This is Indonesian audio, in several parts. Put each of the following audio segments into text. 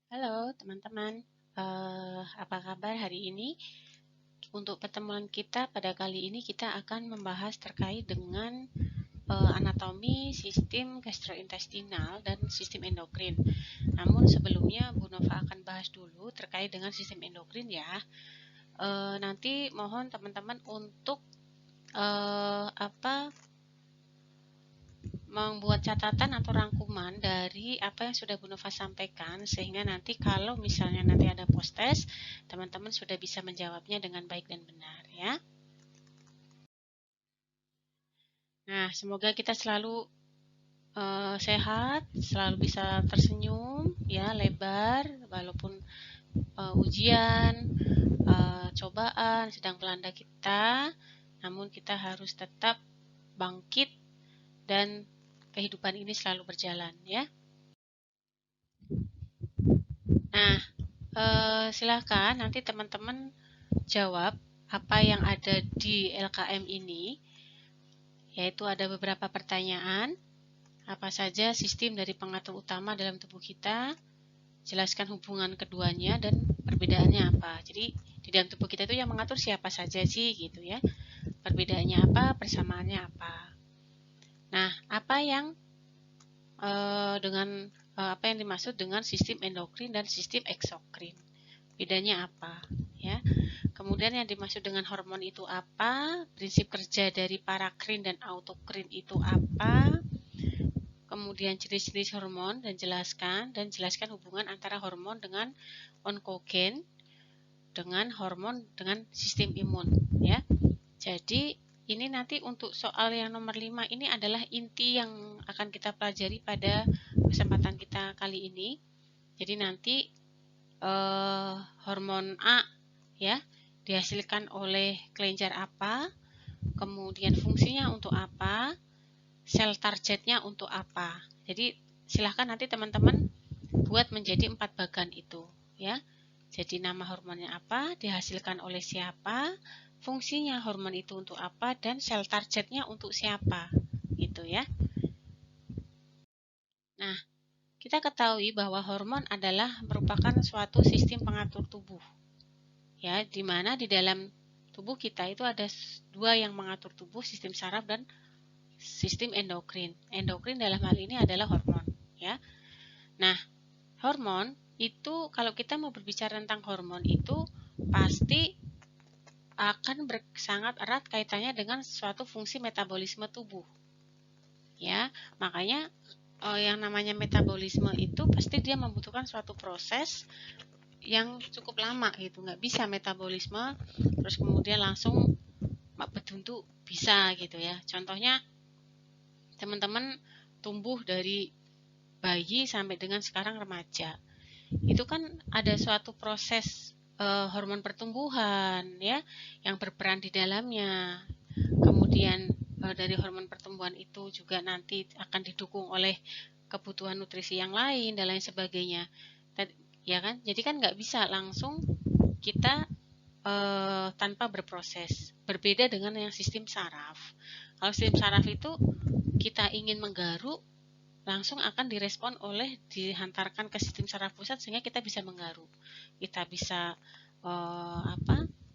Halo teman-teman, apa kabar hari ini? Untuk pertemuan kita pada kali ini kita akan membahas terkait dengan anatomi sistem gastrointestinal dan sistem endokrin. Namun sebelumnya Bu Nova akan bahas dulu terkait dengan sistem endokrin ya. Nanti mohon teman-teman untuk membuat catatan atau rangkuman dari apa yang sudah Bu Nova sampaikan, sehingga nanti kalau misalnya nanti ada post test, teman-teman sudah bisa menjawabnya dengan baik dan benar ya. Nah, semoga kita selalu sehat, selalu bisa tersenyum ya, lebar walaupun ujian, cobaan sedang melanda kita, namun kita harus tetap bangkit dan kehidupan ini selalu berjalan ya. Nah, silahkan nanti teman-teman jawab apa yang ada di LKM ini, yaitu ada beberapa pertanyaan. Apa saja sistem dari pengatur utama dalam tubuh kita, jelaskan hubungan keduanya dan perbedaannya apa. Jadi di dalam tubuh kita itu yang mengatur siapa saja sih gitu ya. Perbedaannya apa, persamaannya apa. Nah, apa yang apa yang dimaksud dengan sistem endokrin dan sistem eksokrin? Bedanya apa ya? Kemudian yang dimaksud dengan hormon itu apa? Prinsip kerja dari parakrin dan autokrin itu apa? Kemudian jenis-jenis hormon dan jelaskan hubungan antara hormon dengan onkogen dengan hormon dengan sistem imun ya. Jadi ini nanti untuk soal yang nomor 5 ini adalah inti yang akan kita pelajari pada kesempatan kita kali ini. Jadi nanti hormon A ya dihasilkan oleh kelenjar apa, kemudian fungsinya untuk apa, sel targetnya untuk apa. Jadi silahkan nanti teman-teman buat menjadi 4 bagan itu ya. Jadi nama hormonnya apa, dihasilkan oleh siapa, fungsinya hormon itu untuk apa, dan sel targetnya untuk siapa gitu ya. Nah, kita ketahui bahwa hormon adalah merupakan suatu sistem pengatur tubuh ya, di mana di dalam tubuh kita itu ada dua yang mengatur tubuh, sistem saraf dan sistem endokrin. Endokrin dalam hal ini adalah hormon ya. Nah, hormon itu kalau kita mau berbicara tentang hormon itu pasti akan sangat erat kaitannya dengan suatu fungsi metabolisme tubuh ya. Makanya yang namanya metabolisme itu pasti dia membutuhkan suatu proses yang cukup lama gitu, nggak bisa metabolisme terus kemudian langsung beduntuk bisa gitu ya. Contohnya teman-teman tumbuh dari bayi sampai dengan sekarang remaja, itu kan ada suatu proses hormon pertumbuhan ya yang berperan di dalamnya. Kemudian dari hormon pertumbuhan itu juga nanti akan didukung oleh kebutuhan nutrisi yang lain dan lain sebagainya. Ya kan? Jadi kan nggak bisa langsung kita tanpa berproses. Berbeda dengan yang sistem saraf. Kalau sistem saraf itu kita ingin menggaruk, langsung akan direspon oleh dihantarkan ke sistem saraf pusat sehingga kita bisa menggaruk. Kita bisa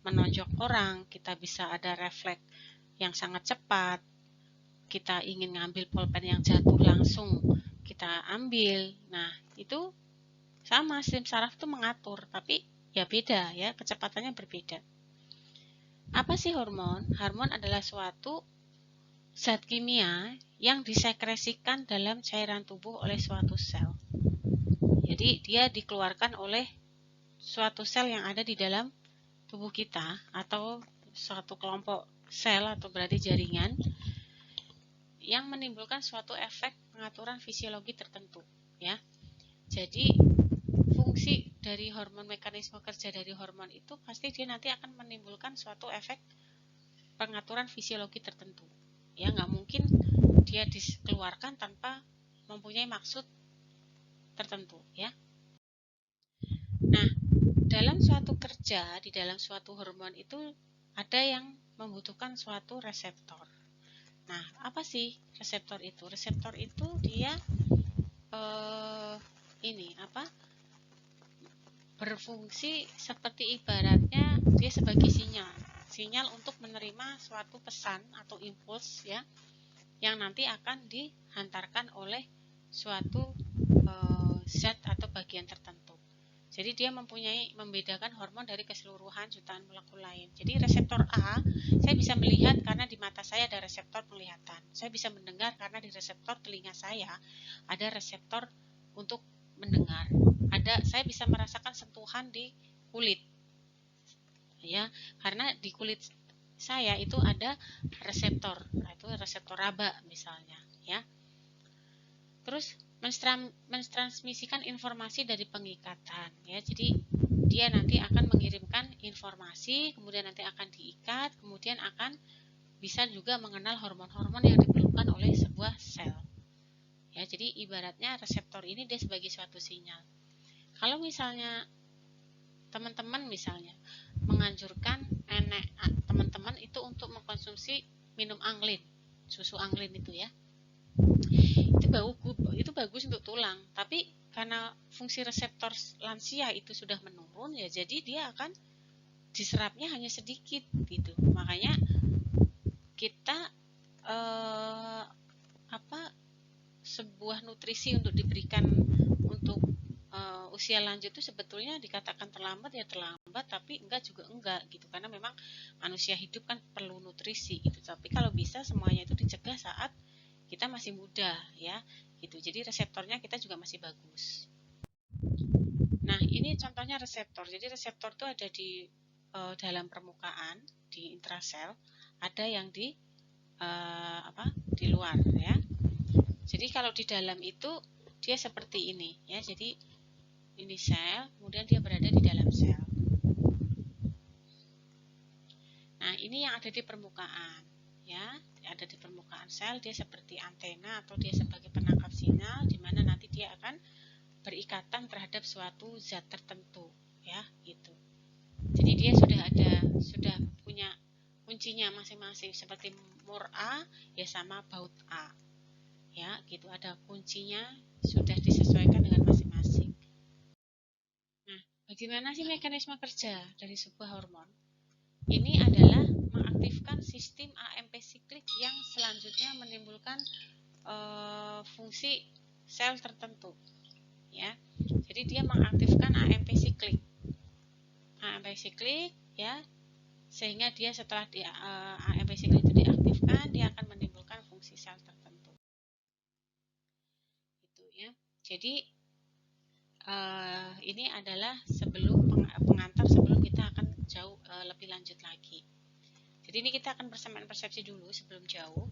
menonjok orang, kita bisa ada refleks yang sangat cepat. Kita ingin ngambil pulpen yang jatuh langsung kita ambil. Nah, itu sama sistem saraf itu mengatur, tapi ya beda ya, kecepatannya berbeda. Apa sih hormon? Hormon adalah suatu zat kimia yang disekresikan dalam cairan tubuh oleh suatu sel. Jadi dia dikeluarkan oleh suatu sel yang ada di dalam tubuh kita atau suatu kelompok sel atau berarti jaringan yang menimbulkan suatu efek pengaturan fisiologi tertentu ya. Jadi fungsi dari hormon, mekanisme kerja dari hormon itu pasti dia nanti akan menimbulkan suatu efek pengaturan fisiologi tertentu ya. Nggak mungkin dia dikeluarkan tanpa mempunyai maksud tertentu ya. Nah, dalam suatu kerja, di dalam suatu hormon itu ada yang membutuhkan suatu reseptor. Nah, apa sih reseptor itu? Reseptor itu dia berfungsi seperti ibaratnya dia sebagai sinyal untuk menerima suatu pesan atau impuls ya, yang nanti akan dihantarkan oleh suatu zat atau bagian tertentu. Jadi dia membedakan hormon dari keseluruhan jutaan molekul lain. Jadi reseptor A, saya bisa melihat karena di mata saya ada reseptor penglihatan. Saya bisa mendengar karena di reseptor telinga saya ada reseptor untuk mendengar. Saya bisa merasakan sentuhan di kulit. Ya, karena di kulit saya itu ada reseptor, itu reseptor raba misalnya, ya. Terus mentransmisikan informasi dari pengikatan, ya. Jadi dia nanti akan mengirimkan informasi, kemudian nanti akan diikat, kemudian akan bisa juga mengenal hormon-hormon yang diperlukan oleh sebuah sel. Ya, jadi ibaratnya reseptor ini dia sebagai suatu sinyal. Kalau misalnya teman-teman misalnya menganjurkan teman-teman itu untuk mengkonsumsi minum anglin, susu anglin itu ya. Itu bagus untuk tulang, tapi karena fungsi reseptor lansia itu sudah menurun ya, jadi dia akan diserapnya hanya sedikit gitu. Makanya kita sebuah nutrisi untuk diberikan untuk usia lanjut itu sebetulnya dikatakan terlambat ya terlambat, tapi enggak juga enggak gitu, karena memang manusia hidup kan perlu nutrisi gitu. Tapi kalau bisa semuanya itu dicegah saat kita masih muda ya gitu. Jadi reseptornya kita juga masih bagus. Nah, ini contohnya reseptor. Jadi reseptor itu ada di dalam permukaan di intrasel, ada yang di di luar ya. Jadi kalau di dalam itu dia seperti ini ya. Jadi ini sel, kemudian dia berada di dalam sel. Nah, ini yang ada di permukaan ya. Ada di permukaan sel, dia seperti antena atau dia sebagai penangkap sinyal, di mana nanti dia akan berikatan terhadap suatu zat tertentu ya gitu. Jadi dia sudah punya kuncinya masing-masing, seperti mur A ya sama baut A ya gitu, ada kuncinya sudah disesuaikan dengan masing-masing. Nah, bagaimana sih mekanisme kerja dari sebuah hormon? Ini adalah mengaktifkan sistem AMP siklik yang selanjutnya menimbulkan fungsi sel tertentu ya. Jadi dia mengaktifkan AMP siklik ya, sehingga dia setelah AMP siklik itu diaktifkan, dia akan menimbulkan fungsi sel tertentu gitu ya. Jadi ini adalah pengantar sebelum kita akan jauh lebih lanjut lagi. Jadi ini kita akan persamaan persepsi dulu sebelum jauh.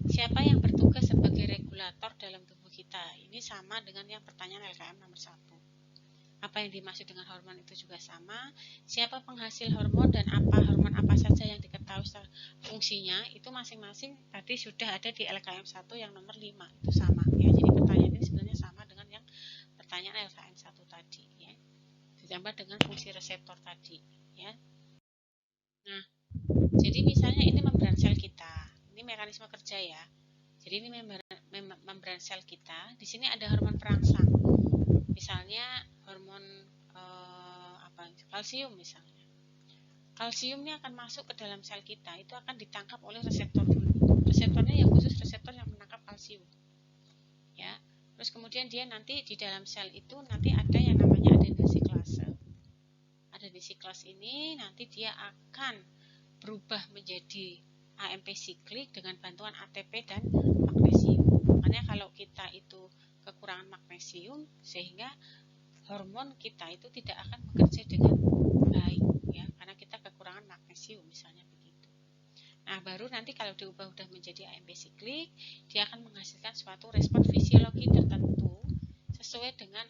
Siapa yang bertugas sebagai regulator dalam tubuh kita? Ini sama dengan yang pertanyaan LKM nomor 1. Apa yang dimaksud dengan hormon itu juga sama. Siapa penghasil hormon dan hormon apa saja yang diketahui fungsinya, itu masing-masing tadi sudah ada di LKM 1 yang nomor 5. Itu sama ya. Jadi pertanyaan ini sebenarnya sama dengan yang pertanyaan LKM 1 tadi ya. Ditambah dengan fungsi reseptor tadi ya. Nah, jadi misalnya ini membran sel kita. Ini mekanisme kerja ya. Jadi ini membran sel kita. Di sini ada hormon perangsang. Misalnya hormon kalsium misalnya. Kalsium ini akan masuk ke dalam sel kita. Itu akan ditangkap oleh reseptor dulu. Reseptornya yang khusus reseptor yang menangkap kalsium. Ya. Terus kemudian dia nanti di dalam sel itu nanti ada yang namanya adenosiklase. Adenosiklase ini nanti dia akan berubah menjadi AMP siklik dengan bantuan ATP dan magnesium. Makanya kalau kita itu kekurangan magnesium, sehingga hormon kita itu tidak akan bekerja dengan baik ya, karena kita kekurangan magnesium misalnya begitu. Nah, baru nanti kalau diubah udah menjadi AMP siklik, dia akan menghasilkan suatu respon fisiologi tertentu sesuai dengan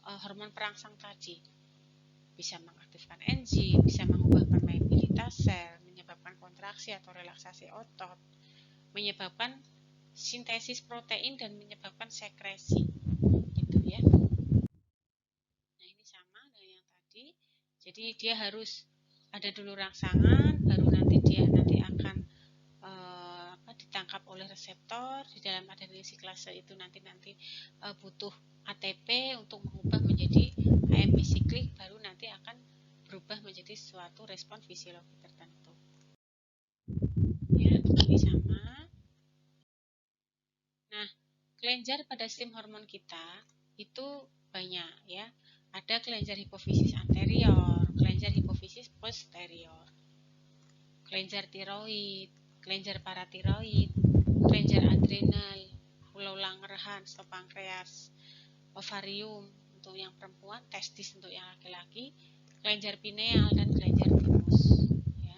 hormon perangsang tadi. Bisa mengaktifkan enzim, bisa mengubah permeabilitas sel, menyebabkan kontraksi atau relaksasi otot, menyebabkan sintesis protein dan menyebabkan sekresi gitu ya. Nah, ini sama dengan yang tadi. Jadi dia harus ada dulu rangsangan, baru nanti dia akan ditangkap oleh reseptor. Di dalam adenosiklase itu nanti butuh ATP untuk mengubah menjadi AMP siklik, suatu respon fisiologi tertentu. Ya, ini sama. Nah, kelenjar pada sistem hormon kita itu banyak ya. Ada kelenjar hipofisis anterior, kelenjar hipofisis posterior, kelenjar tiroid, kelenjar paratiroid, kelenjar adrenal, pulau Langerhans atau pankreas, ovarium untuk yang perempuan, testis untuk yang laki-laki, kelenjar pineal dan kelenjar timus. Ya.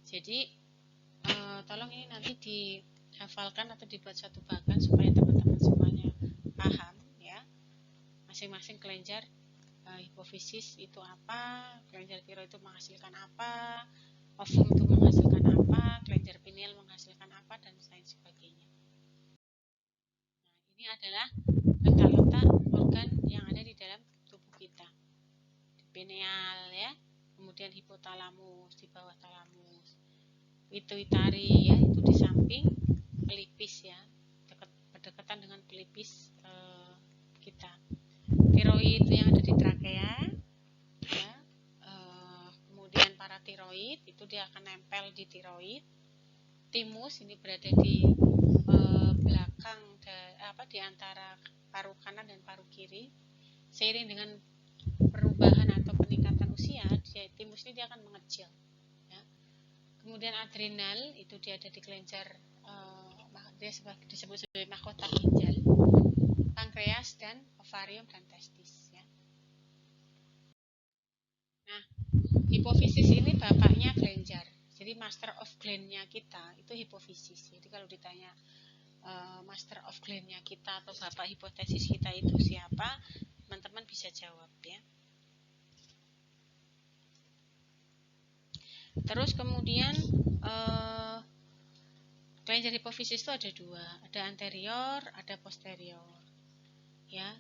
Jadi tolong ini nanti dihafalkan atau dibuat satu bagan supaya teman-teman semuanya paham ya. Masing-masing kelenjar hipofisis itu apa, kelenjar tiroid itu menghasilkan apa, ovum itu menghasilkan apa, kelenjar pineal menghasilkan apa, dan lain sebagainya. Nah, ini adalah letak-letak organ yang ada di dalam tubuh kita. Di pineal ya, kemudian hipotalamus di bawah talamus, pituitari ya itu di samping pelipis ya, berdekatan dengan pelipis kita. Tiroid itu yang ada di trakea ya, kemudian paratiroid itu dia akan nempel di tiroid. Timus ini berada di belakang di antara paru kanan dan paru kiri. Seiring dengan perubahan atau peningkatan usia, timus ini dia akan mengecil ya. Kemudian adrenal itu dia ada di kelenjar dia disebut sebagai mahkota ginjal, pankreas dan ovarium dan testis ya. Nah, hipofisis ini bapaknya kelenjar. Jadi master of gland-nya kita itu hipofisis. Jadi kalau ditanya master of gland-nya kita atau bapak hipotesis kita itu siapa, teman-teman bisa jawab ya. Terus kemudian kelenjar hipofisis itu ada dua, ada anterior, ada posterior. Ya,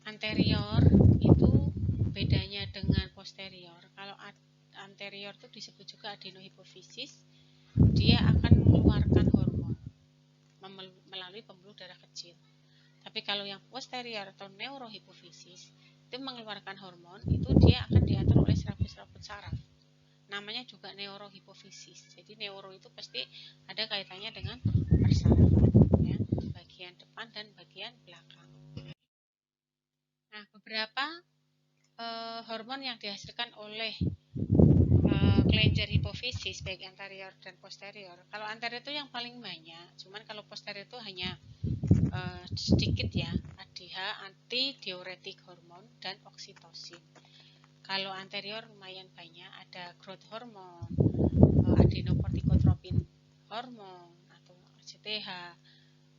anterior itu bedanya dengan posterior. Kalau anterior itu disebut juga adenohipofisis, dia akan mengeluarkan hormon melalui pembuluh darah kecil. Tapi kalau yang posterior atau neurohipofisis itu mengeluarkan hormon, itu dia akan diatur oleh serabut-serabut saraf. Namanya juga neurohipofisis. Jadi neuro itu pasti ada kaitannya dengan persarafan ya, bagian depan dan bagian belakang. Nah, beberapa hormon yang dihasilkan oleh kelenjar hipofisis baik anterior dan posterior. Kalau anterior itu yang paling banyak, cuman kalau posterior itu hanya sedikit ya. ADH, antidiuretik hormon, dan oksitosin. Kalau anterior lumayan banyak, ada growth hormone, adenokortikotropin hormon atau ACTH,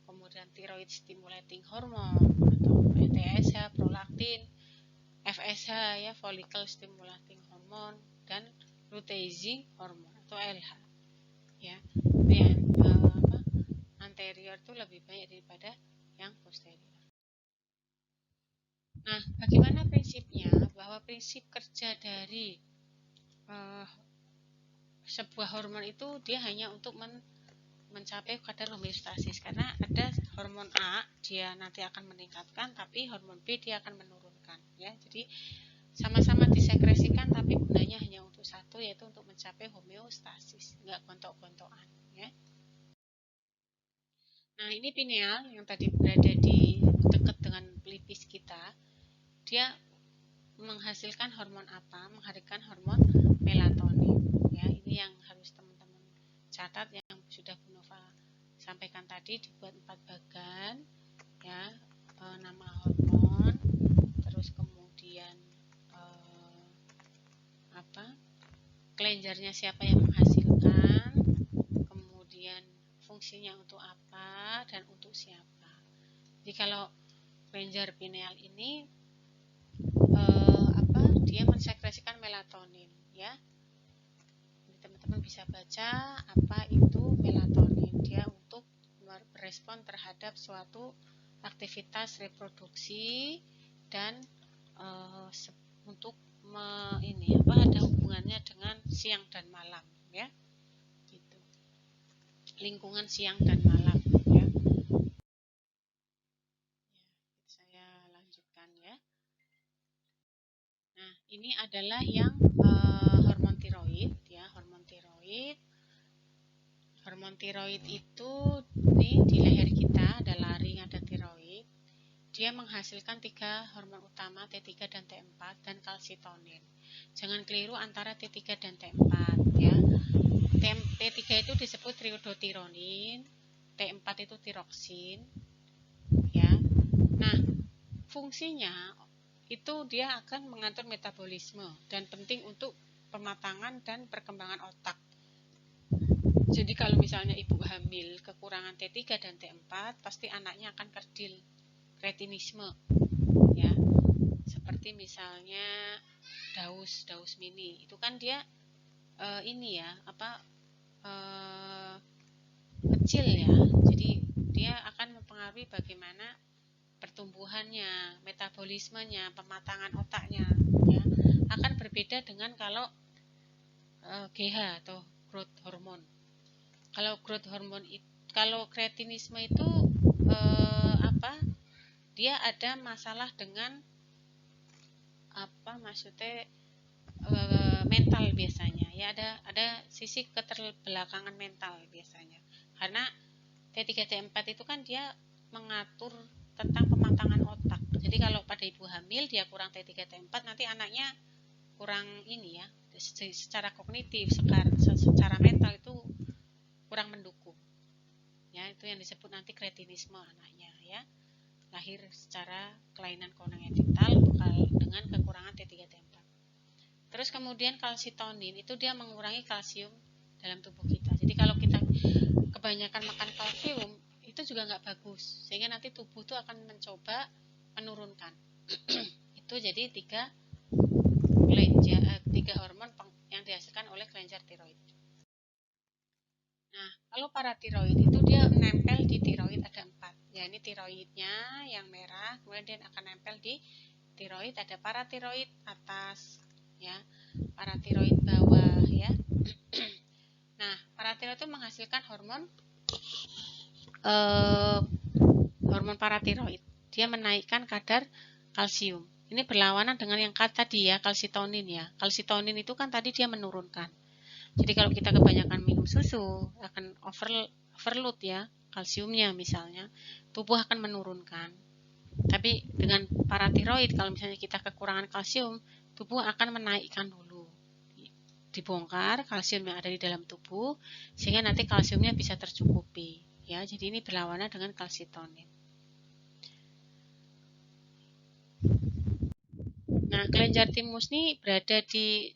kemudian thyroid stimulating hormone atau TSH, prolaktin, FSH ya, follicle stimulating hormone, dan luteinizing hormone atau LH. Ya, yang anterior itu lebih banyak daripada yang posterior. Nah, bagaimana prinsipnya? Bahwa prinsip kerja dari sebuah hormon itu dia hanya untuk mencapai kadar homeostasis, karena ada hormon A dia nanti akan meningkatkan, tapi hormon B dia akan menurunkan ya. Jadi sama-sama disekresikan, tapi gunanya hanya untuk satu, yaitu untuk mencapai homeostasis, nggak gontok-gontokan ya. Nah, ini pineal yang tadi berada di dekat dengan pelipis kita, dia menghasilkan hormon apa? Menghasilkan hormon melatonin ya. Ini yang harus teman-teman catat, yang sudah Bu Nova sampaikan tadi, dibuat 4 bagan ya, nama hormon, terus kemudian kelenjarnya siapa yang menghasilkan, kemudian fungsinya untuk apa dan untuk siapa. Jadi kalau kelenjar pineal ini dia mensekresikan melatonin ya. Jadi teman-teman bisa baca apa itu melatonin. Dia untuk berespon terhadap suatu aktivitas reproduksi dan untuk ada hubungannya dengan siang dan malam ya. Gitu. Lingkungan siang dan malam ya. Saya lanjutkan ya. Nah, ini adalah yang hormon tiroid tiroid. Hormon tiroid itu nih di leher kita ada laring, ada tiroid. Dia menghasilkan 3 hormon utama, T3 dan T4 dan kalsitonin. Jangan keliru antara T3 dan T4 ya. T3 itu disebut triodotironin, T4 itu tiroksin ya. Nah, fungsinya itu dia akan mengatur metabolisme dan penting untuk pematangan dan perkembangan otak. Jadi kalau misalnya ibu hamil kekurangan T3 dan T4, pasti anaknya akan kerdil, kretinisme ya. Seperti misalnya daus mini, itu kan dia ini ya, kecil ya. Jadi dia akan mempengaruhi bagaimana pertumbuhannya, metabolismenya, pematangan otaknya ya. Akan berbeda dengan kalau GH atau growth hormone. Kalau growth hormone itu, kalau kretinisme itu dia ada masalah dengan maksudnya mental biasanya ya, ada sisi keterbelakangan mental biasanya, karena T3 T4 itu kan dia mengatur tentang pematangan otak. Jadi kalau pada ibu hamil dia kurang T3 T4, nanti anaknya kurang ini ya, secara kognitif, secara mental itu kurang mendukung ya. Itu yang disebut nanti kretinisme anaknya ya, lahir secara kelainan kewenangan vital dengan kekurangan T3 T4. Terus kemudian kalsitonin itu dia mengurangi kalsium dalam tubuh kita. Jadi kalau kita kebanyakan makan kalsium itu juga nggak bagus, sehingga nanti tubuh itu akan mencoba menurunkan. Itu jadi 3 hormon yang dihasilkan oleh kelenjar tiroid. Nah, kalau paratiroid itu dia menempel di tiroid, ada 4. Ya, ini tiroidnya yang merah, kemudian dia akan nempel di tiroid, ada paratiroid atas ya, paratiroid bawah ya. Nah, paratiroid itu menghasilkan hormon paratiroid. Dia menaikkan kadar kalsium. Ini berlawanan dengan yang tadi ya, kalsitonin ya. Kalsitonin itu kan tadi dia menurunkan. Jadi kalau kita kebanyakan minum susu akan overload ya kalsiumnya misalnya, tubuh akan menurunkan. Tapi dengan paratiroid kalau misalnya kita kekurangan kalsium, tubuh akan menaikkan dulu. Dibongkar kalsium yang ada di dalam tubuh sehingga nanti kalsiumnya bisa tercukupi ya. Jadi ini berlawanan dengan kalsitonin. Nah, kelenjar timus ini berada di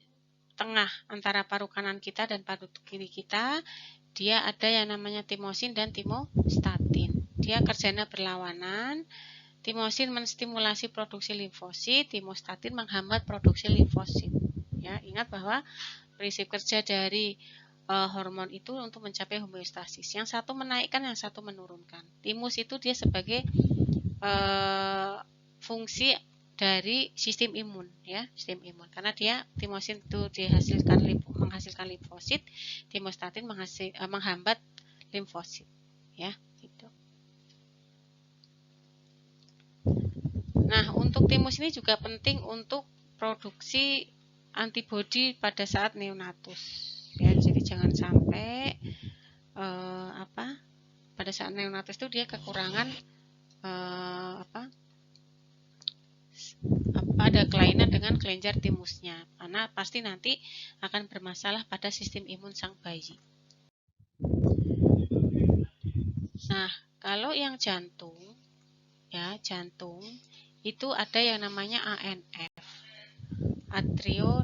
tengah antara paru kanan kita dan paru kiri kita. Dia ada yang namanya timosin dan timostatin. Dia kerjanya berlawanan. Timosin menstimulasi produksi limfosit, timostatin menghambat produksi limfosit. Ya, ingat bahwa prinsip kerja dari hormon itu untuk mencapai homeostasis. Yang satu menaikkan, yang satu menurunkan. Timus itu dia sebagai fungsi dari sistem imun ya, sistem imun. Karena dia timosin itu menghasilkan limfosit, timostatin menghambat limfosit ya, gitu. Nah, untuk timus ini juga penting untuk produksi antibodi pada saat neonatus ya. Jadi jangan sampai pada saat neonatus itu dia kekurangan ada kelainan dengan kelenjar timusnya, karena pasti nanti akan bermasalah pada sistem imun sang bayi. Nah, kalau yang jantung ya, jantung itu ada yang namanya ANF, atrial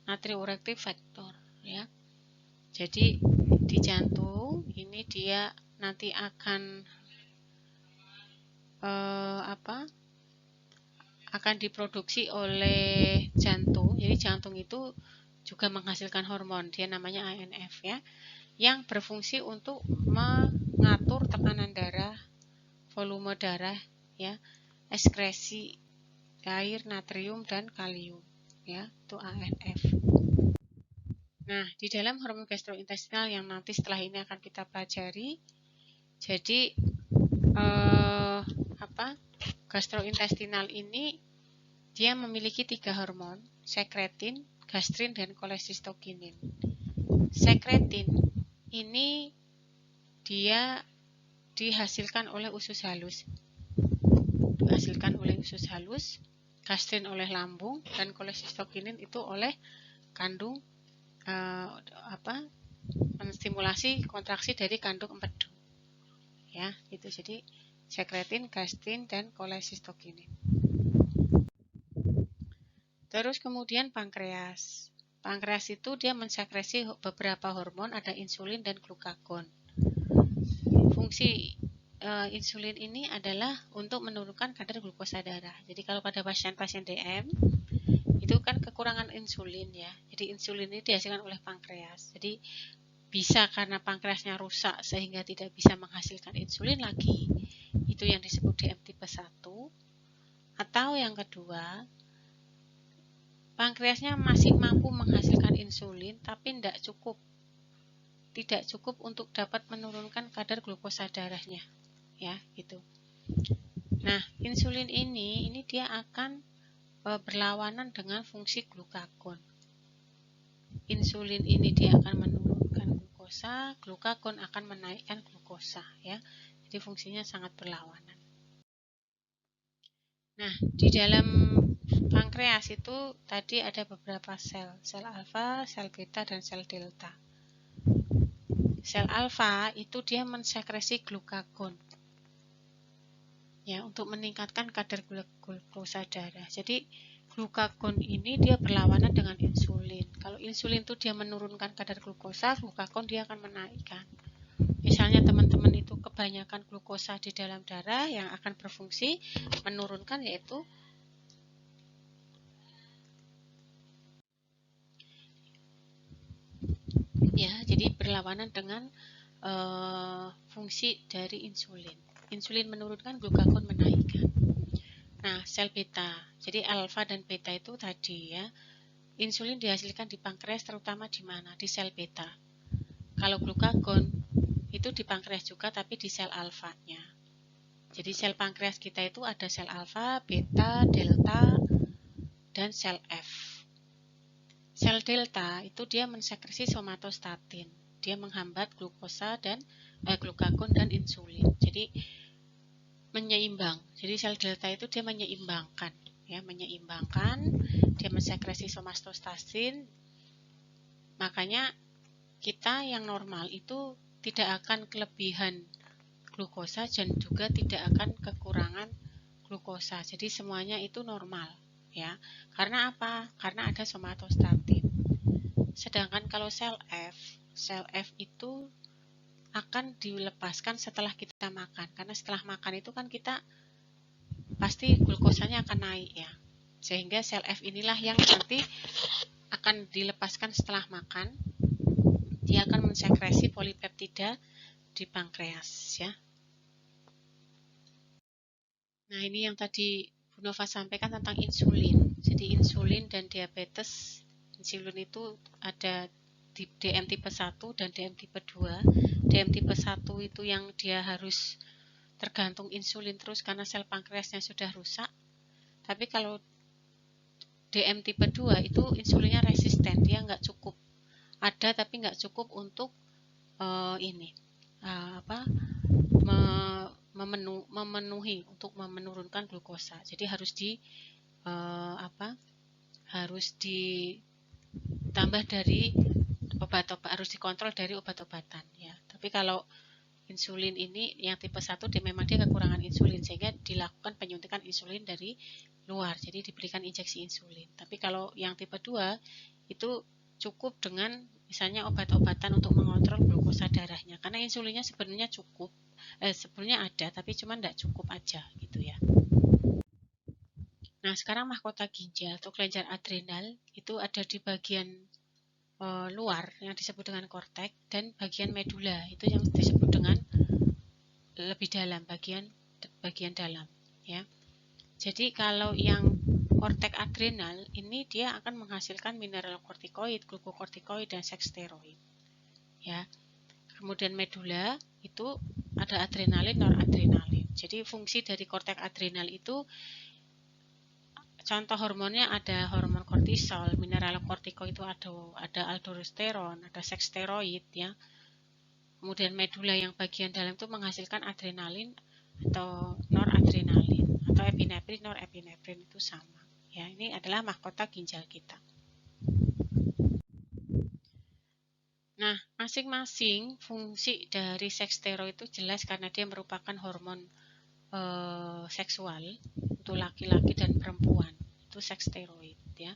natriuretic factor ya. Jadi di jantung ini dia nanti akan akan diproduksi oleh jantung. Jadi jantung itu juga menghasilkan hormon, dia namanya ANF ya, yang berfungsi untuk mengatur tekanan darah, volume darah ya, ekskresi air, natrium dan kalium ya, itu ANF. Nah, di dalam hormon gastrointestinal yang nanti setelah ini akan kita pelajari, jadi gastrointestinal ini dia memiliki 3 hormon, sekretin, gastrin, dan kolesistokinin. Sekretin ini dia dihasilkan oleh usus halus. Gastrin oleh lambung, dan kolesistokinin itu oleh kandung menstimulasi kontraksi dari kandung empedu. Ya, itu jadi sekretin, gastrin, dan kolesistokinin. Terus kemudian pankreas. Pankreas itu dia mensekresi beberapa hormon, ada insulin dan glukagon. Fungsi insulin ini adalah untuk menurunkan kadar glukosa darah. Jadi kalau pada pasien-pasien DM itu kan kekurangan insulin ya. Jadi insulin ini dihasilkan oleh pankreas. Jadi bisa karena pankreasnya rusak sehingga tidak bisa menghasilkan insulin lagi. Itu yang disebut DM tipe 1. Atau yang kedua, pankreasnya masih mampu menghasilkan insulin tapi tidak cukup untuk dapat menurunkan kadar glukosa darahnya. Ya, gitu. Nah, insulin ini dia akan berlawanan dengan fungsi glukagon. Insulin ini dia akan menurunkan glukosa, glukagon akan menaikkan glukosa, ya. Jadi fungsinya sangat berlawanan. Nah, di dalam pankreas itu tadi ada beberapa sel alfa, sel beta, dan sel delta. Sel alfa itu dia mensekresi glukagon, ya, untuk meningkatkan kadar glukosa darah. Jadi glukagon ini dia berlawanan dengan insulin. Kalau insulin itu dia menurunkan kadar glukosa, glukagon dia akan menaikkan. Misalnya teman-teman itu kebanyakan glukosa di dalam darah, yang akan berfungsi menurunkan yaitu ya, jadi berlawanan dengan fungsi dari insulin. Insulin menurunkan, glukagon menaikkan. Nah, sel beta. Jadi alfa dan beta itu tadi ya. Insulin dihasilkan di pankreas terutama di mana? Di sel beta. Kalau glukagon itu di pankreas juga tapi di sel alfanya. Jadi sel pankreas kita itu ada sel alfa, beta, delta, dan sel F. Sel delta itu dia mensekresi somatostatin. Dia menghambat glukosa dan glukagon dan insulin. Jadi menyeimbang. Jadi sel delta itu dia menyeimbangkan, ya, dia mensekresi somatostatin. Makanya kita yang normal itu tidak akan kelebihan glukosa dan juga tidak akan kekurangan glukosa. Jadi semuanya itu normal, ya. Karena apa? Karena ada somatostatin. Sedangkan kalau sel F itu akan dilepaskan setelah kita makan. Karena setelah makan itu kan kita pasti glukosanya akan naik, ya. Sehingga sel F inilah yang nanti akan dilepaskan setelah makan. Dia akan mensekresi polipeptida di pankreas, ya. Nah, ini yang tadi Bu Nova sampaikan tentang insulin. Jadi insulin dan diabetes, insulin itu ada di DM tipe 1 dan DM tipe 2. DM tipe 1 itu yang dia harus tergantung insulin terus karena sel pankreasnya sudah rusak. Tapi kalau DM tipe 2 itu insulinnya resisten, dia nggak cukup. Ada tapi nggak cukup untuk memenuhi untuk menurunkan glukosa. Jadi harus ditambah dari obat-obat, harus dikontrol dari obat-obatan, ya. Tapi kalau insulin ini yang tipe 1 memang dia kekurangan insulin sehingga dilakukan penyuntikan insulin dari luar. Jadi diberikan injeksi insulin. Tapi kalau yang tipe 2 itu cukup dengan misalnya obat-obatan untuk mengontrol glukosa darahnya. Karena insulinnya sebenarnya sebenarnya ada tapi cuma tidak cukup aja gitu ya. Nah, sekarang mahkota ginjal atau kelenjar adrenal itu ada di bagian luar yang disebut dengan korteks dan bagian medula itu yang disebut dengan lebih dalam, bagian dalam, ya. Jadi kalau yang korteks adrenal ini dia akan menghasilkan mineral kortikoid, glukokortikoid, dan seksteroid, ya. Kemudian medula itu ada adrenalin, noradrenalin. Jadi fungsi dari korteks adrenal itu contoh hormonnya ada hormon kortisol, mineralokortikoid itu ada aldosteron, ada seksteroid ya. Kemudian medula yang bagian dalam itu menghasilkan adrenalin atau noradrenalin atau epinefrin, norepinefrin itu sama. Ya, ini adalah mahkota ginjal kita. Nah, masing-masing fungsi dari seksteroid itu jelas karena dia merupakan hormon seksual untuk laki-laki dan perempuan. Itu seksteroid ya.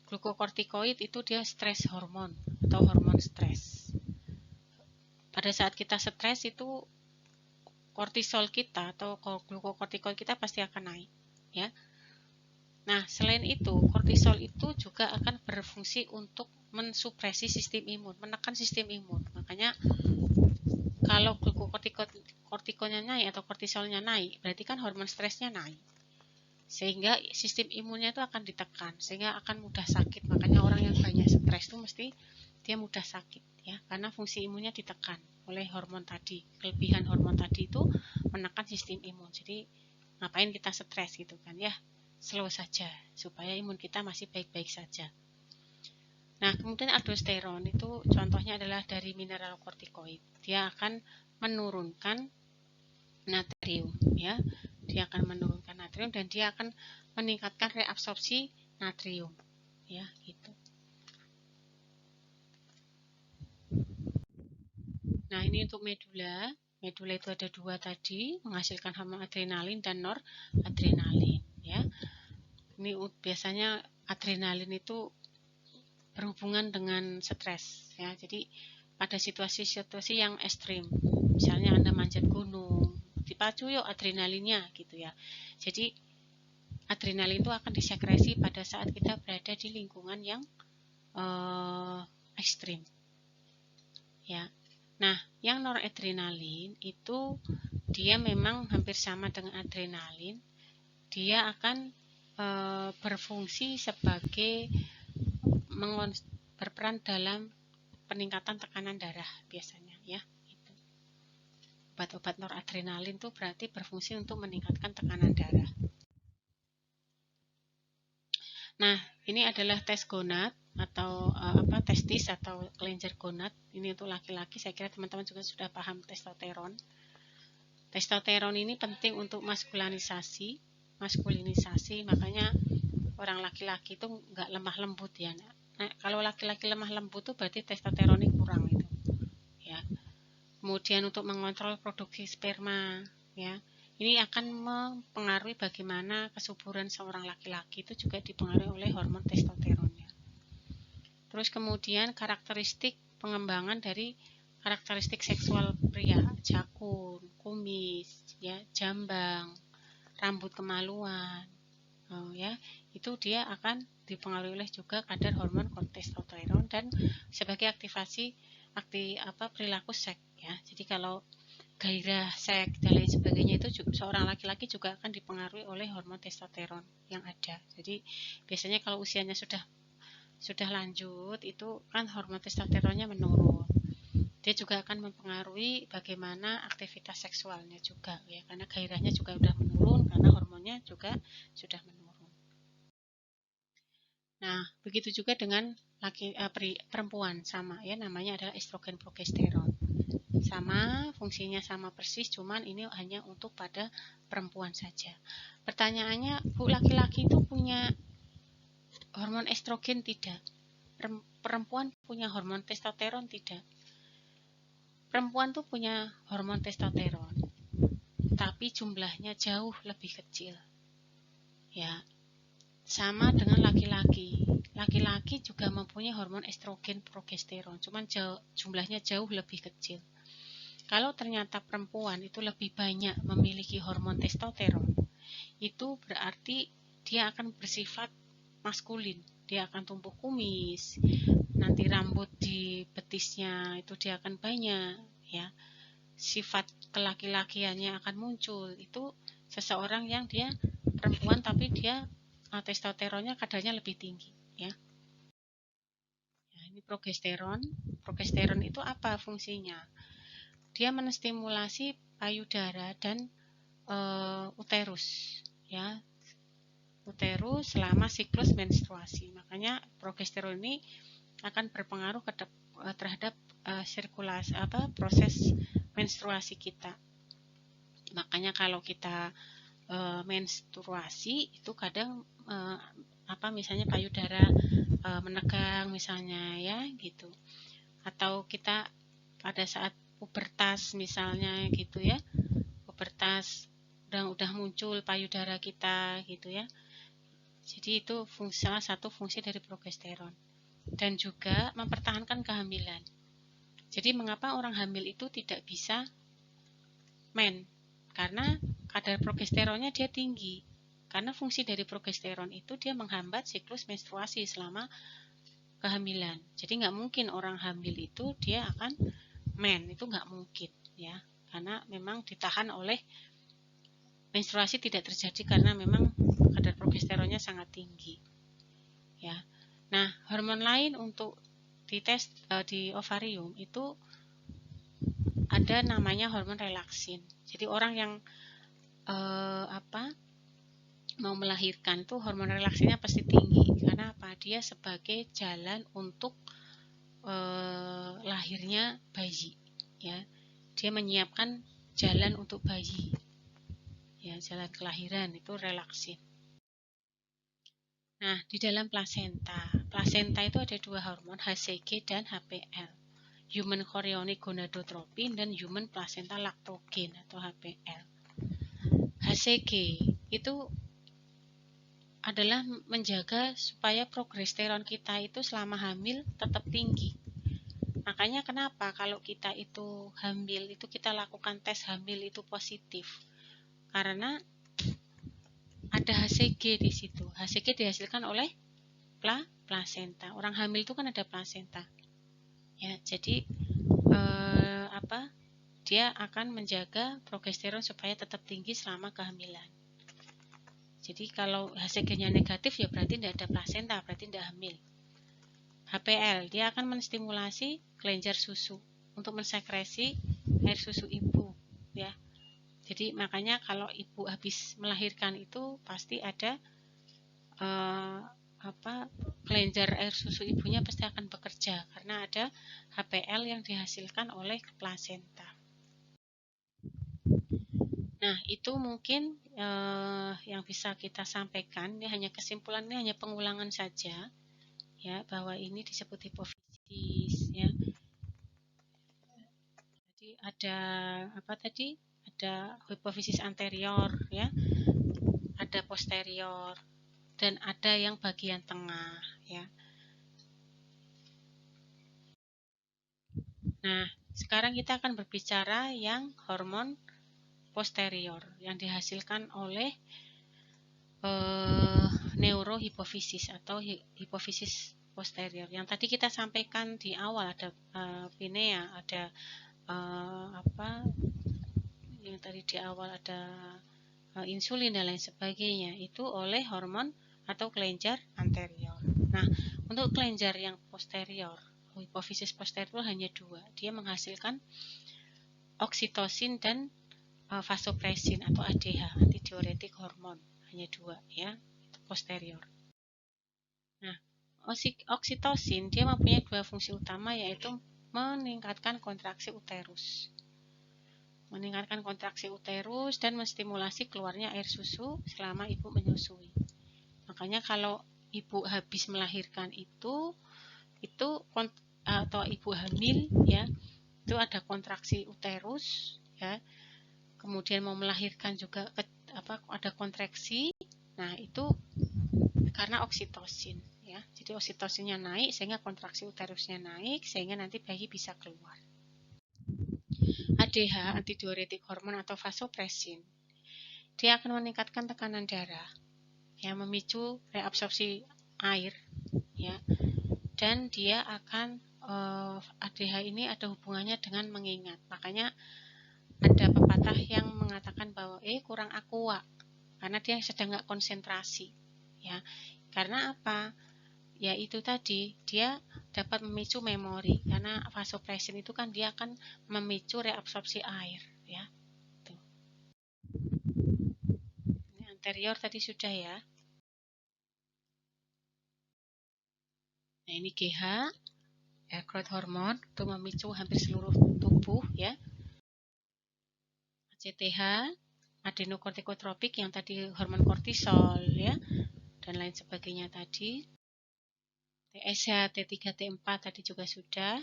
Glukokortikoid itu dia stres hormon atau hormon stres. Pada saat kita stres itu kortisol kita atau glukokortikoid kita pasti akan naik ya. Nah, selain itu, kortisol itu juga akan berfungsi untuk mensupresi sistem imun, menekan sistem imun. Makanya kalau glukokortikoidnya naik atau kortisolnya naik, berarti kan hormon stresnya naik. Sehingga sistem imunnya itu akan ditekan, sehingga akan mudah sakit. Makanya orang yang banyak stres itu mesti dia mudah sakit ya, karena fungsi imunnya ditekan oleh hormon tadi. Kelebihan hormon tadi itu menekan sistem imun. Jadi ngapain kita stres gitu kan ya? Slow saja supaya imun kita masih baik-baik saja. Nah, kemudian aldosteron itu contohnya adalah dari mineralokortikoid. Dia akan menurunkan natrium ya. Dia akan menurunkan natrium dan dia akan meningkatkan reabsorpsi natrium ya, gitu. Nah, ini untuk medula. Medula itu ada dua tadi, menghasilkan hormon adrenalin dan noradrenalin ya. Ini biasanya adrenalin itu berhubungan dengan stres ya. Jadi pada situasi-situasi yang ekstrim, misalnya Anda manjat gunung, dipacu yuk adrenalinnya gitu ya. Jadi adrenalin itu akan disekresi pada saat kita berada di lingkungan yang ekstrim ya. Nah, yang noradrenalin itu dia memang hampir sama dengan adrenalin. Dia akan berfungsi sebagai berperan dalam peningkatan tekanan darah biasanya ya. Obat-obat noradrenalin itu berarti berfungsi untuk meningkatkan tekanan darah. Nah, ini adalah tes gonad atau testis atau kelenjar gonad. Ini untuk laki-laki. Saya kira teman-teman juga sudah paham testosteron. Testosteron ini penting untuk maskulinisasi, makanya orang laki-laki itu nggak lemah lembut ya. Nah, kalau laki-laki lemah lembut itu berarti testosteronnya kurang itu. Ya. Kemudian untuk mengontrol produksi sperma, ya. Ini akan mempengaruhi bagaimana kesuburan seorang laki-laki, itu juga dipengaruhi oleh hormon testosteronnya. Terus kemudian karakteristik pengembangan dari karakteristik seksual pria, jakun, kumis, ya, jambang, rambut kemaluan, ya, itu dia akan dipengaruhi oleh juga kadar hormon testosteron dan sebagai aktivasi perilaku seks ya. Jadi kalau gairah seks dan lain sebagainya itu seorang laki-laki juga akan dipengaruhi oleh hormon testosteron yang ada. Jadi biasanya kalau usianya sudah lanjut itu kan hormon testosteronnya menurun. Dia juga akan mempengaruhi bagaimana aktivitas seksualnya juga ya, karena gairahnya juga sudah menurun karena hormonnya juga sudah menurun. Nah, begitu juga dengan perempuan sama ya, namanya adalah estrogen progesteron. Sama, fungsinya sama persis, cuman ini hanya untuk pada perempuan saja. Pertanyaannya, Bu, laki-laki itu punya hormon estrogen tidak? Perempuan punya hormon testosteron tidak? Perempuan tuh punya hormon testosteron, tapi jumlahnya jauh lebih kecil. Ya, sama dengan laki-laki. Laki-laki juga mempunyai hormon estrogen progesteron, cuman jumlahnya jauh lebih kecil. Kalau ternyata perempuan itu lebih banyak memiliki hormon testosteron, itu berarti dia akan bersifat maskulin. Dia akan tumbuh kumis, nanti rambut di betisnya itu dia akan banyak, ya. Sifat kelaki-lakiannya akan muncul. Itu seseorang yang dia perempuan tapi dia testosteronnya kadarnya lebih tinggi, ya. Ini progesteron. Progesteron itu apa fungsinya? Dia menstimulasi payudara dan uterus, ya. uterus selama siklus menstruasi. Makanya progesteron ini akan berpengaruh terhadap sirkulasi proses menstruasi kita. Makanya kalau kita menstruasi itu kadang misalnya payudara menegang misalnya ya gitu. Atau kita pada saat pubertas misalnya gitu ya. Pubertas udah muncul payudara kita gitu ya. Jadi itu salah satu fungsi dari progesteron. Dan juga mempertahankan kehamilan. Jadi mengapa orang hamil itu tidak bisa men? Karena kadar progesteronnya dia tinggi. Karena fungsi dari progesteron itu dia menghambat siklus menstruasi selama kehamilan. Jadi nggak mungkin orang hamil itu dia akan men, itu nggak mungkin ya. Karena memang ditahan oleh menstruasi tidak terjadi karena memang kadar progesteronnya sangat tinggi. Ya. Nah, hormon lain untuk dites di ovarium itu ada namanya hormon relaksin. Jadi orang yang mau melahirkan itu hormon relaksinnya pasti tinggi. Karena apa? Dia sebagai jalan untuk lahirnya bayi. Ya, dia menyiapkan jalan untuk bayi. Ya, jalan kelahiran itu relaksin. Nah, di dalam plasenta itu ada dua hormon, HCG dan HPL. Human chorionic gonadotropin dan human placenta lactogen atau HPL. HCG itu adalah menjaga supaya progesteron kita itu selama hamil tetap tinggi. Makanya kenapa kalau kita itu hamil itu kita lakukan tes hamil itu positif. Karena ada HCG di situ. HCG dihasilkan oleh plasenta. Orang hamil itu kan ada plasenta. Ya, jadi dia akan menjaga progesteron supaya tetap tinggi selama kehamilan. Jadi kalau HCG-nya negatif ya berarti tidak ada plasenta, berarti tidak hamil. HPL, dia akan menstimulasi kelenjar susu untuk mensekresi air susu ibu, ya. Jadi makanya kalau ibu habis melahirkan itu pasti ada kelenjar air susu ibunya pasti akan bekerja karena ada HPL yang dihasilkan oleh plasenta. Nah, itu mungkin yang bisa kita sampaikan. Ini hanya kesimpulan, ini hanya pengulangan saja, ya, bahwa ini disebut hipofisis, ya. Jadi ada Ada hipofisis anterior, ya, ada posterior, dan ada yang bagian tengah, ya. Nah, sekarang kita akan berbicara yang hormon posterior yang dihasilkan oleh neurohipofisis atau hipofisis posterior. Yang tadi kita sampaikan di awal ada pinea, ada yang tadi di awal ada insulin dan lain sebagainya, itu oleh hormon atau kelenjar anterior. Nah, untuk kelenjar yang posterior, hipofisis posterior hanya dua. Dia menghasilkan oksitosin dan vasopresin atau ADH, antidiuretik hormon, hanya dua, ya, posterior. Nah, oksitosin dia mempunyai dua fungsi utama, yaitu meningkatkan kontraksi uterus. Meningkatkan kontraksi uterus dan menstimulasi keluarnya air susu selama ibu menyusui. Makanya kalau ibu habis melahirkan itu atau ibu hamil, ya, itu ada kontraksi uterus, ya. Kemudian mau melahirkan juga ada kontraksi. Nah, itu karena oksitosin, ya. Jadi oksitosinnya naik sehingga kontraksi uterusnya naik sehingga nanti bayi bisa keluar. ADH, antidiuretik hormon atau vasopresin, dia akan meningkatkan tekanan darah, yang memicu reabsorpsi air, ya. Dan dia akan ADH ini ada hubungannya dengan mengingat. Makanya ada pepatah yang mengatakan bahwa kurang aqua karena dia sedang nggak konsentrasi, ya. Karena apa? Ya itu tadi, dia dapat memicu memori karena vasopresin itu kan dia akan memicu reabsorpsi air, ya. Tuh. Ini anterior tadi sudah, ya. Nah, ini GH, growth hormone, untuk memicu hampir seluruh tubuh ya. ACTH, adenokortikotropik yang tadi hormon kortisol ya, dan lain sebagainya tadi. TSH, T3, T4 tadi juga sudah.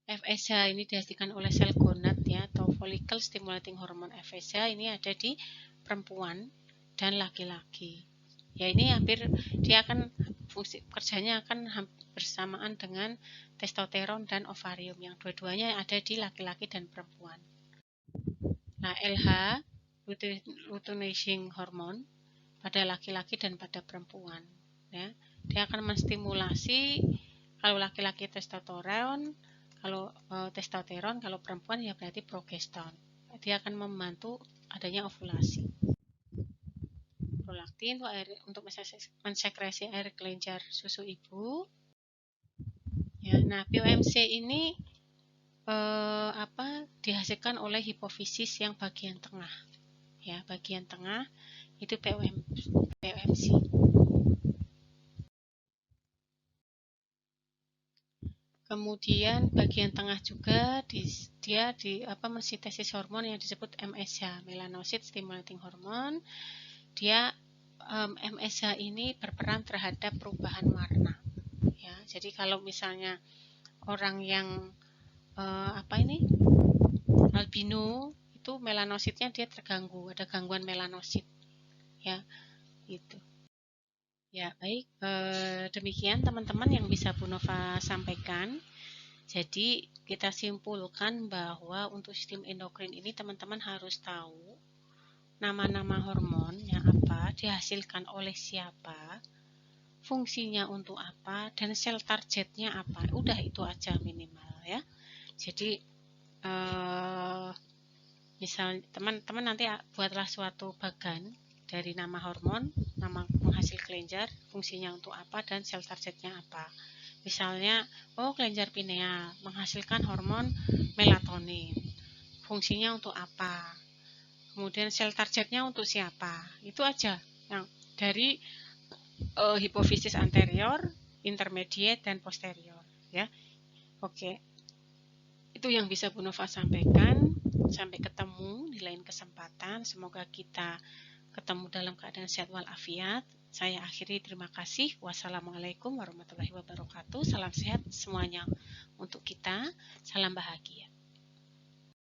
FSH ini dihasilkan oleh sel gonad ya, atau follicle stimulating hormone. FSH ini ada di perempuan dan laki-laki. Ya, ini hampir dia akan fungsi kerjanya akan bersamaan dengan testosteron dan ovarium, yang dua-duanya ada di laki-laki dan perempuan. Nah, LH, luteinizing hormone, pada laki-laki dan pada perempuan ya. Dia akan menstimulasi, kalau laki-laki testosteron, kalau perempuan ya berarti progeston. Dia akan membantu adanya ovulasi. Prolaktin untuk mensekresi air kelenjar susu ibu ya. Nah, POMC ini dihasilkan oleh hipofisis yang bagian tengah ya, bagian tengah itu POMC. Kemudian bagian tengah juga dia mensintesis hormon yang disebut MSH, melanocyte stimulating hormone. Dia MSH ini berperan terhadap perubahan warna ya. Jadi kalau misalnya orang yang albino, itu melanositnya dia terganggu, ada gangguan melanosit ya, gitu. Ya, baik, demikian teman-teman yang bisa Bu Nova sampaikan. Jadi kita simpulkan bahwa untuk sistem endokrin ini teman-teman harus tahu nama-nama hormonnya apa, dihasilkan oleh siapa, fungsinya untuk apa, dan sel targetnya apa. Udah itu aja minimal ya. Jadi misal teman-teman nanti buatlah suatu bagan dari nama hormon, nama penghasil kelenjar, fungsinya untuk apa, dan sel targetnya apa. Misalnya, kelenjar pineal menghasilkan hormon melatonin, fungsinya untuk apa, kemudian sel targetnya untuk siapa. Itu aja yang dari hipofisis anterior, intermediate, dan posterior ya. Oke, itu yang bisa Bu Nova sampaikan. Sampai ketemu di lain kesempatan. Semoga kita ketemu dalam keadaan sehat walafiat. Saya akhiri, terima kasih. Wassalamualaikum warahmatullahi wabarakatuh. Salam sehat semuanya untuk kita. Salam bahagia.